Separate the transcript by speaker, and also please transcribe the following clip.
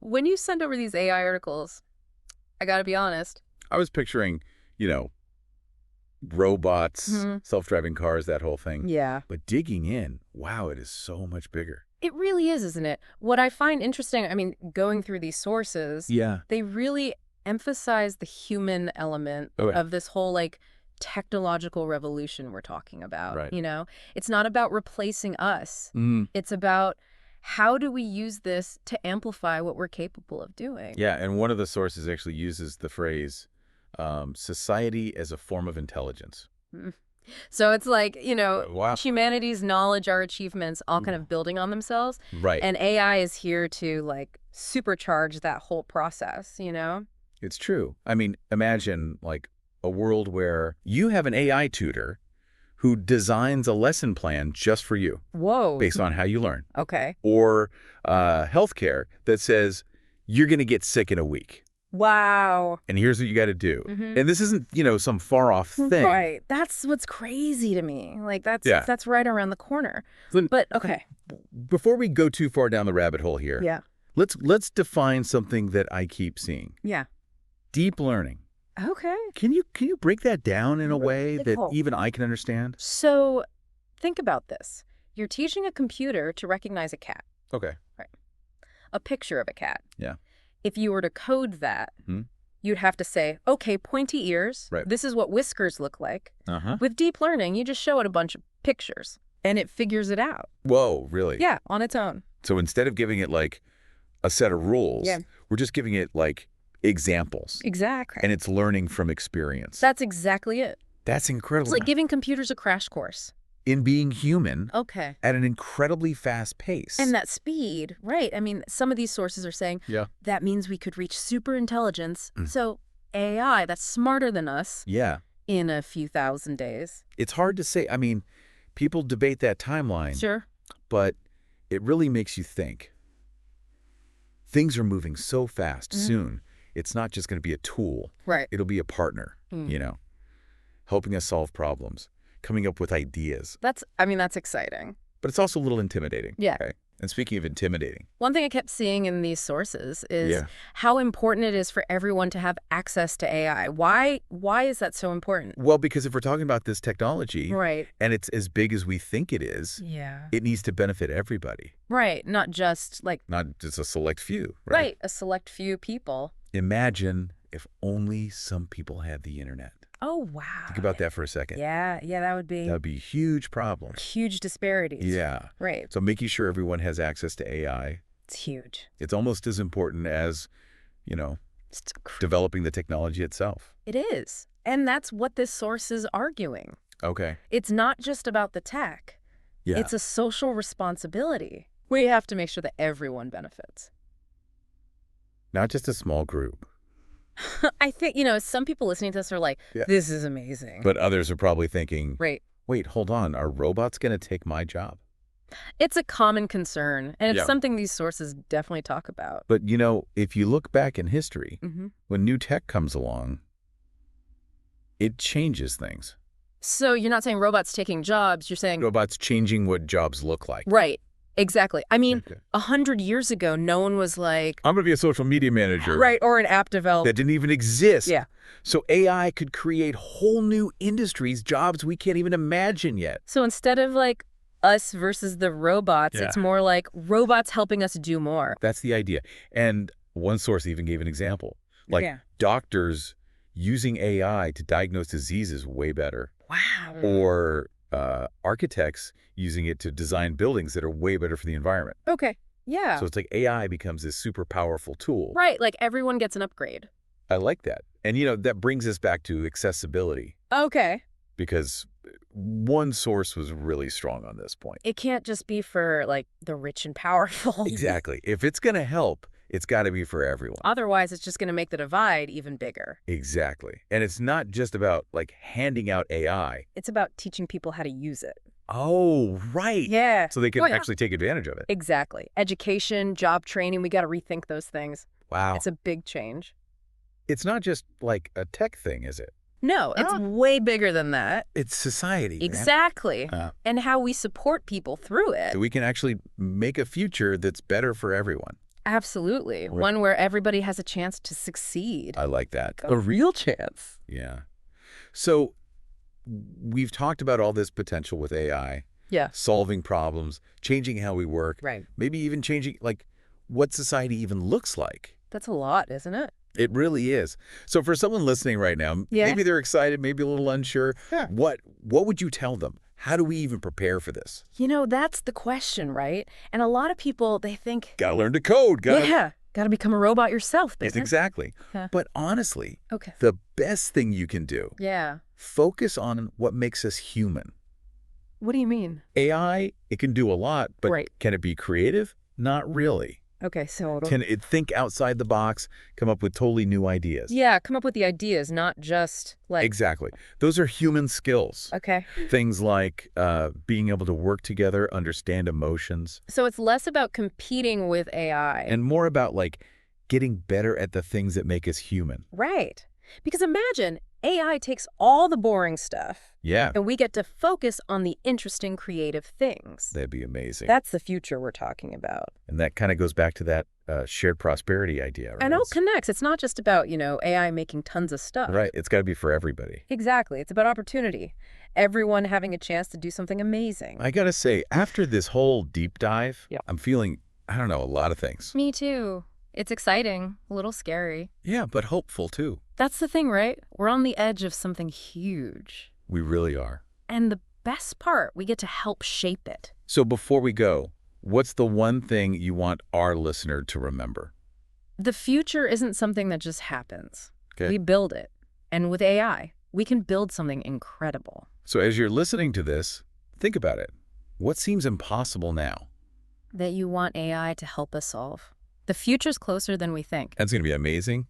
Speaker 1: when you send over these AI articles, I gotta be honest.
Speaker 2: I was picturing, robots,
Speaker 1: Mhm.
Speaker 2: self-driving cars, that whole thing.
Speaker 1: Yeah.
Speaker 2: But digging in, wow, it is so much bigger.
Speaker 1: It really is, isn't it? What I find interesting, I mean, going through these sources,
Speaker 2: Yeah.
Speaker 1: they really emphasize the human element
Speaker 2: Okay.
Speaker 1: of this whole, like, technological revolution we're talking about,
Speaker 2: Right.
Speaker 1: It's not about replacing us.
Speaker 2: Mm.
Speaker 1: It's about how do we use this to amplify what we're capable of doing?
Speaker 2: Yeah, and one of the sources actually uses the phrase, society as a form of intelligence.
Speaker 1: Mm. So it's like,
Speaker 2: Wow.
Speaker 1: humanity's knowledge, our achievements, all kind of building on themselves.
Speaker 2: Right.
Speaker 1: And AI is here to, like, supercharge that whole process.
Speaker 2: It's true. I mean, imagine, like, a world where you have an AI tutor who designs a lesson plan just for you
Speaker 1: Whoa.
Speaker 2: based on how you learn.
Speaker 1: Okay.
Speaker 2: Or healthcare that says, you're going to get sick in a week.
Speaker 1: Wow.
Speaker 2: And here's what you got to do.
Speaker 1: Mhm.
Speaker 2: And this isn't, some far-off thing.
Speaker 1: Right. That's what's crazy to me. Like,
Speaker 2: Yeah.
Speaker 1: that's right around the corner.
Speaker 2: Then-
Speaker 1: But, okay.
Speaker 2: Before we go too far down the rabbit hole here,
Speaker 1: Yeah.
Speaker 2: let's define something that I keep seeing.
Speaker 1: Yeah.
Speaker 2: Deep learning.
Speaker 1: Okay.
Speaker 2: Can you break that down in a way that
Speaker 1: Cool.
Speaker 2: even I can understand?
Speaker 1: So think about this. You're teaching a computer to recognize a cat,
Speaker 2: Okay.
Speaker 1: a picture of a cat.
Speaker 2: Yeah.
Speaker 1: If you were to code that,
Speaker 2: Hmm.
Speaker 1: you'd have to say, okay, pointy ears.
Speaker 2: Right.
Speaker 1: This is what whiskers look like.
Speaker 2: Uh-huh.
Speaker 1: With deep learning, you just show it a bunch of pictures and it figures it out.
Speaker 2: Whoa, really?
Speaker 1: Yeah, on its own.
Speaker 2: So instead of giving it like a set of rules,
Speaker 1: Yeah.
Speaker 2: we're just giving it like examples.
Speaker 1: Exactly.
Speaker 2: And it's learning from experience.
Speaker 1: That's exactly it.
Speaker 2: That's incredible.
Speaker 1: It's like giving computers a crash course.
Speaker 2: In being human
Speaker 1: Okay.
Speaker 2: at an incredibly fast pace.
Speaker 1: And that speed, right? I mean, some of these sources are saying that means we could reach super intelligence. So AI that's smarter than us
Speaker 2: Yeah.
Speaker 1: in a few thousand days.
Speaker 2: It's hard to say. I mean, people debate that timeline.
Speaker 1: Sure.
Speaker 2: But it really makes you think. Things are moving so fast soon. It's not just going to be a tool.
Speaker 1: Right.
Speaker 2: It'll be a partner, helping us solve problems, coming up with ideas.
Speaker 1: That's exciting.
Speaker 2: But it's also a little intimidating.
Speaker 1: Yeah.
Speaker 2: Okay? And speaking of intimidating.
Speaker 1: One thing I kept seeing in these sources is how important it is for everyone to have access to AI. Why is that so important?
Speaker 2: Well, because if we're talking about this technology,
Speaker 1: Right.
Speaker 2: and it's as big as we think it is,
Speaker 1: Yeah.
Speaker 2: it needs to benefit everybody,
Speaker 1: Right. Not just like,
Speaker 2: not just a select few.
Speaker 1: right, a select few people.
Speaker 2: Imagine if only some people had the internet.
Speaker 1: Oh, wow.
Speaker 2: Think about that for a second.
Speaker 1: Yeah, that would be
Speaker 2: That would be a huge problem.
Speaker 1: huge disparities.
Speaker 2: Yeah.
Speaker 1: Right.
Speaker 2: So making sure everyone has access to AI,
Speaker 1: It's huge.
Speaker 2: it's almost as important as,
Speaker 1: It's
Speaker 2: developing the technology itself.
Speaker 1: It is. And that's what this source is arguing.
Speaker 2: Okay.
Speaker 1: It's not just about the tech.
Speaker 2: Yeah.
Speaker 1: It's a social responsibility. We have to make sure that everyone benefits.
Speaker 2: Not just a small group.
Speaker 1: I think, some people listening to this are like, this is amazing.
Speaker 2: But others are probably thinking,
Speaker 1: Right.
Speaker 2: wait, hold on. Are robots going to take my job?
Speaker 1: It's a common concern, and it's
Speaker 2: Yeah.
Speaker 1: something these sources definitely talk about.
Speaker 2: But, if you look back in history,
Speaker 1: Mm-hmm.
Speaker 2: when new tech comes along, it changes things.
Speaker 1: So you're not saying robots taking jobs, you're saying...
Speaker 2: Robots changing what jobs look like.
Speaker 1: Right. Exactly. I mean,
Speaker 2: Okay.
Speaker 1: 100 years ago, no one was like...
Speaker 2: I'm going to be a social media manager.
Speaker 1: Right, or an app developer.
Speaker 2: That didn't even exist.
Speaker 1: Yeah.
Speaker 2: So AI could create whole new industries, jobs we can't even imagine yet.
Speaker 1: So instead of like us versus the robots,
Speaker 2: Yeah.
Speaker 1: it's more like robots helping us do more.
Speaker 2: That's the idea. And one source even gave an example. Like doctors using AI to diagnose diseases way better.
Speaker 1: Wow.
Speaker 2: Or architects using it to design buildings that are way better for the environment.
Speaker 1: Okay. Yeah.
Speaker 2: So it's like AI becomes this super powerful tool.
Speaker 1: Right. Like everyone gets an upgrade.
Speaker 2: I like that. And, that brings us back to accessibility.
Speaker 1: Okay.
Speaker 2: Because one source was really strong on this point.
Speaker 1: It can't just be for like the rich and powerful.
Speaker 2: Exactly. If it's going to help, it's got to be for everyone.
Speaker 1: Otherwise, it's just going to make the divide even bigger.
Speaker 2: Exactly. And it's not just about like handing out AI.
Speaker 1: It's about teaching people how to use it.
Speaker 2: Oh, right.
Speaker 1: Yeah.
Speaker 2: So they can actually take advantage of it.
Speaker 1: Exactly. Education, job training, we got to rethink those things.
Speaker 2: Wow.
Speaker 1: It's a big change.
Speaker 2: It's not just like a tech thing, is it?
Speaker 1: No, it's way bigger than that.
Speaker 2: It's society.
Speaker 1: Exactly. And how we support people through it.
Speaker 2: So we can actually make a future that's better for everyone.
Speaker 1: Absolutely. One where everybody has a chance to succeed.
Speaker 2: I like that.
Speaker 1: A real chance.
Speaker 2: Yeah. So we've talked about all this potential with AI.
Speaker 1: Yeah.
Speaker 2: Solving problems, changing how we work.
Speaker 1: Right.
Speaker 2: Maybe even changing, like, what society even looks like.
Speaker 1: That's a lot, isn't it?
Speaker 2: It really is. So for someone listening right now, maybe they're excited, maybe a little unsure. Yeah. What would you tell them? How do we even prepare for this?
Speaker 1: You know, that's the question, right? And a lot of people, they think...
Speaker 2: Gotta learn to code.
Speaker 1: Gotta become a robot yourself, basically.
Speaker 2: Exactly.
Speaker 1: Yeah.
Speaker 2: But honestly, the best thing you can do, focus on what makes us human.
Speaker 1: What do you mean?
Speaker 2: AI, it can do a lot, but can it be creative? Not really.
Speaker 1: Okay, so...
Speaker 2: Can it think outside the box, come up with totally new ideas?
Speaker 1: Yeah, come up with the ideas, not just like...
Speaker 2: Exactly. Those are human skills.
Speaker 1: Okay.
Speaker 2: Things like being able to work together, understand emotions.
Speaker 1: So it's less about competing with AI.
Speaker 2: And more about, like, getting better at the things that make us human.
Speaker 1: Right. Because imagine AI takes all the boring stuff.
Speaker 2: Yeah.
Speaker 1: And we get to focus on the interesting, creative things.
Speaker 2: That'd be amazing.
Speaker 1: That's the future we're talking about.
Speaker 2: And that kind of goes back to that shared prosperity idea, right?
Speaker 1: And it all connects. It's not just about, AI making tons of stuff.
Speaker 2: Right. It's got to be for everybody.
Speaker 1: Exactly. It's about opportunity. Everyone having a chance to do something amazing.
Speaker 2: I got to say, after this whole deep dive, I'm feeling, I don't know, a lot of things.
Speaker 1: Me too. It's exciting, a little scary.
Speaker 2: Yeah, but hopeful too.
Speaker 1: That's the thing, right? We're on the edge of something huge.
Speaker 2: We really are.
Speaker 1: And the best part, we get to help shape it.
Speaker 2: So before we go, what's the one thing you want our listener to remember?
Speaker 1: The future isn't something that just happens.
Speaker 2: Okay.
Speaker 1: We build it. And with AI, we can build something incredible.
Speaker 2: So as you're listening to this, think about it. What seems impossible now?
Speaker 1: That you want AI to help us solve. The future's closer than we think.
Speaker 2: That's going to be amazing.